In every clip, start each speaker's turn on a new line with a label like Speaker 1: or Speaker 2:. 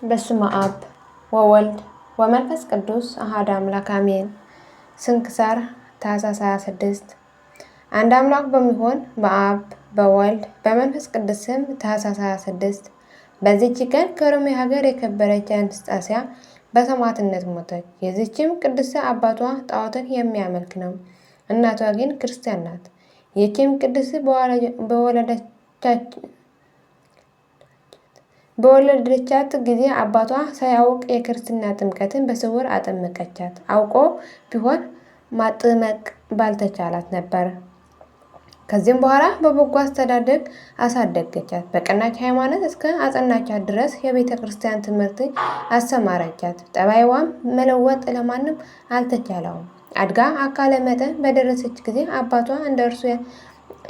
Speaker 1: በስመ አብ ወወልድ ወመንፈስ ቅዱስ አሐዱ አምላክ አሜን። ስንክሳር ታኅሳስ 26 አንድ አምላክ በሚሆን በአብ በወልድ በመንፈስ ቅዱስ ስም ታኅሳስ 26 በዚህች ቀን ከሮሜ ሀገር የከበረች አንስጣስያ በሰማዕትነት ሞተች። የዚችም ቅድስት አባቷ ጣዖትን የሚያመልክ ነው፣ እናቷ ግን ክርስቲያን ናት። ይህችም ቅድስት በወለደቻት ጊዜ አባቷ ሳያውቅ የክርስትና ጥምቀትን በስውር አጠመቀቻት። አውቆ ቢሆን ማጥመቅ ባልተቻላት ነበር። ከዚህም በኋላ በበጎ አስተዳደግ አሳደገቻት። በቀናች ሃይማኖት እስከ አጸናቻት ድረስ የቤተ ክርስቲያን ትምህርት አስተማረቻት። ጠባይዋም መለወጥ ለማንም አልተቻለውም። አድጋ አካለ መጠን በደረሰች ጊዜ አባቷ እንደ እርሱ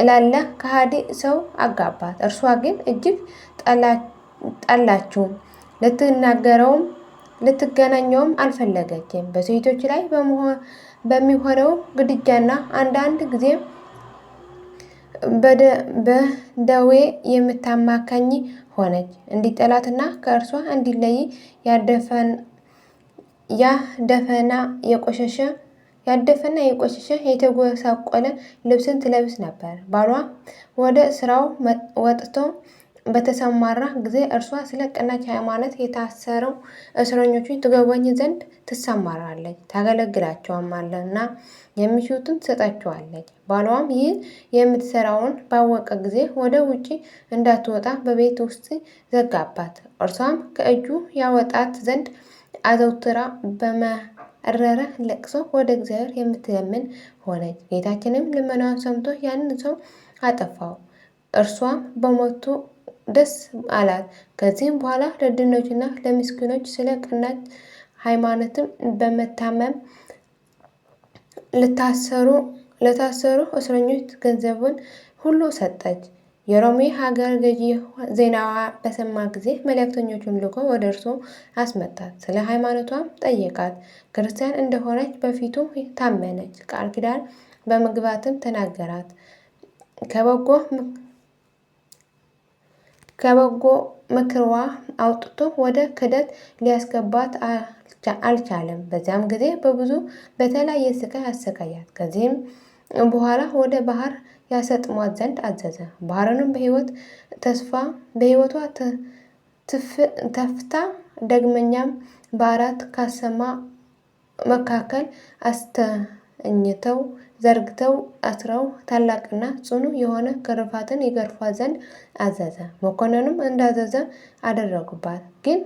Speaker 1: ላለ ከሃዲ ሰው አጋባት። እርሷ ግን እጅግ ጠላችው። ልትናገረውም ልትገናኘውም አልፈለገችም። በሴቶች ላይ በሚሆነው ግድያና አንዳንድ ጊዜ በደዌ የምታማካኝ ሆነች። እንዲጠላትና ከእርሷ እንዲለይ ያደፈና የቆሸሸ የተጎሳቆለ ልብስን ትለብስ ነበር። ባሏ ወደ ስራው ወጥቶ በተሰማራ ጊዜ እርሷ ስለ ቀናች ሃይማኖት የታሰረው እስረኞችን ትጎበኝ ዘንድ ትሰማራለች፣ ታገለግላቸዋለችና የሚሹትን ትሰጣቸዋለች። ባሏም ይህን የምትሰራውን ባወቀ ጊዜ ወደ ውጪ እንዳትወጣ በቤት ውስጥ ዘጋባት። እርሷም ከእጁ ያወጣት ዘንድ አዘውትራ በመረረ ለቅሶ ወደ እግዚአብሔር የምትለምን ሆነች። ጌታችንም ልመናዋን ሰምቶ ያንን ሰው አጠፋው። እርሷም በሞቱ ደስ አላት። ከዚህም በኋላ ለድሆችና ለምስኪኖች ስለ ቀናች ሃይማኖትም በመታመም ለታሰሩ እስረኞች ገንዘቡን ሁሉ ሰጠች። የሮሜ ሀገር ገዢ ዜናዋ በሰማ ጊዜ መልእክተኞቹን ልኮ ወደ እርሱ አስመጣት። ስለ ሃይማኖቷም ጠየቃት። ክርስቲያን እንደሆነች በፊቱ ታመነች። ቃል ኪዳን በመግባትም ተናገራት። ከበጎ ምክርዋ አውጥቶ ወደ ክደት ሊያስገባት አልቻለም። በዚያም ጊዜ በብዙ በተለያየ ስቃይ አሰቃያት። ከዚህም በኋላ ወደ ባህር ያሰጥሟት ዘንድ አዘዘ። ባህርንም በሕይወቷ ተፍታ ዳግመኛም በአራት ካሰማ መካከል አስተኝተው ዘርግተው አስረው ታላቅና ጽኑ የሆነ ግርፋትን ይገርፏት ዘንድ አዘዘ። መኮንኑም እንዳዘዘ አደረጉባት፣ ግን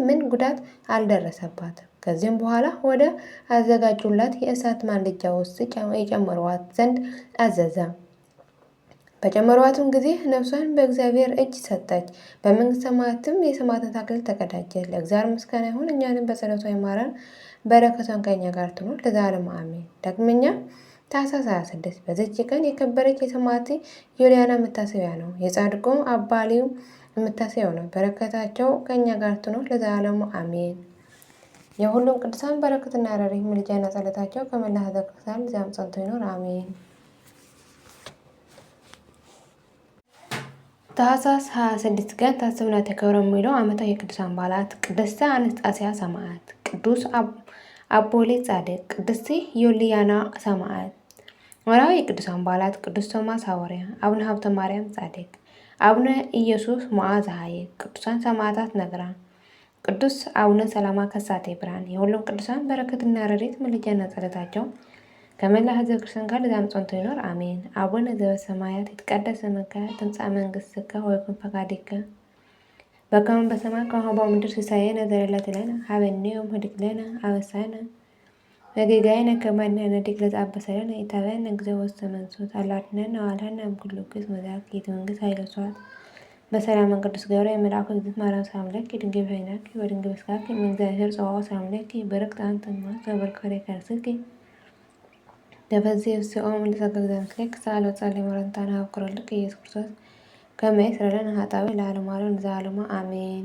Speaker 1: ምን ጉዳት አልደረሰባትም። ከዚህም በኋላ ወደ አዘጋጁላት የእሳት ማንደጃ ውስጥ የጨመሯት ዘንድ አዘዘ። በጨመሯትም ጊዜ ነፍሷን በእግዚአብሔር እጅ ሰጠች። በመንግሥተ ሰማያትም የሰማዕትነት አክሊል ተቀዳጀች። ለእግዚአብሔር ምስጋና ይሁን፣ እኛንም በጸሎቷ ይማረን፣ በረከቷን ከእኛ ጋር ትኑር ለዘላለሙ አሜን። ዳግመኛ ታኅሳስ 26 በዚች ቀን የከበረች የሰማዕት ዩልያና መታሰቢያ ነው። የጻድቁ አባ ሊው መታሰቢያው ነው። በረከታቸው ከእኛ ጋር ትኑር ለዘላለሙ አሜን። የሁሉም ቅዱሳን በረከትና ረድኤት ምልጃና ጸሎታቸው ከመላ ሕዝበ ክርስቲያን ዛም ጸንቶ ይኖር አሜን። ታኅሳስ 26 ቀን ታስብና ተከብረ የሚውለው ዓመታዊ የቅዱሳን በዓላት፦ ቅድስት አንስጣስያ ሰማዕት፣ ቅዱስ አቦሌ ጻድቅ፣ ቅድስት ዩልያና ሰማዕት። ወርኃዊ የቅዱሳን በዓላት፦ ቅዱስ ቶማስ ሐዋርያ፣ አቡነ ሀብተ ማርያም ጻድቅ፣ አቡነ ኢየሱስ ሞዐ ዘሐይቅ። ቅዱሳን ሰማዕታት ነግራ፣ ቅዱስ አቡነ ሰላማ ከሳቴ ብርሃን። የሁሉም ቅዱሳን በረከትና ረድኤት ምልጃና ጸሎታቸው ከመላ ሕዝበ ክርስቲያን ጋር ለዘላለሙ ጸንቶ ይኖር አሜን። አቡነ ዘበሰማያት ይትቀደስ ስምከ ትምጻእ መንግሥትከ ወይኩን ፈቃድከ በከመ በሰማይ ከማሁ በምድር ሲሳየነ ዘለለዕለትነ ሀበነ ዮም ኅድግ ለነ አበሳነ ወጌጋየነ ከመ ንሕነኒ ለዘአበሰ ለነ ኢታብአነ እግዚኦ ውስተ መንሱት አላ አድኅነነ ወባልሐነ እምኩሉ ኩሉ መዛግብት መንግሥት ኃይለ ስብሐት በሰላም ቅዱስ ገብርኤል መልአኩ እግዝእት ማርያም ሰላም ለኪ ድንግል በኅሊናኪ ወድንግል በሥጋኪ እምእግዚአብሔር ጸባኦት ሰላም ለኪ ብርክት አንቲ እምአንስት ወበረከት ፍሬ ከርሥኪ ተፈሥሒ ፍሥሕት ኦ ምልዕተ ጸጋ ምስሌኪ ሰአሊ ወጸልዪ ወረድኤተ አብ ኩሉ ኢየሱስ ክርስቶስ ከመ ይስረይ ለነ ኃጣውእ ለዓለመ ዓለም ለዘላለሙ አሜን።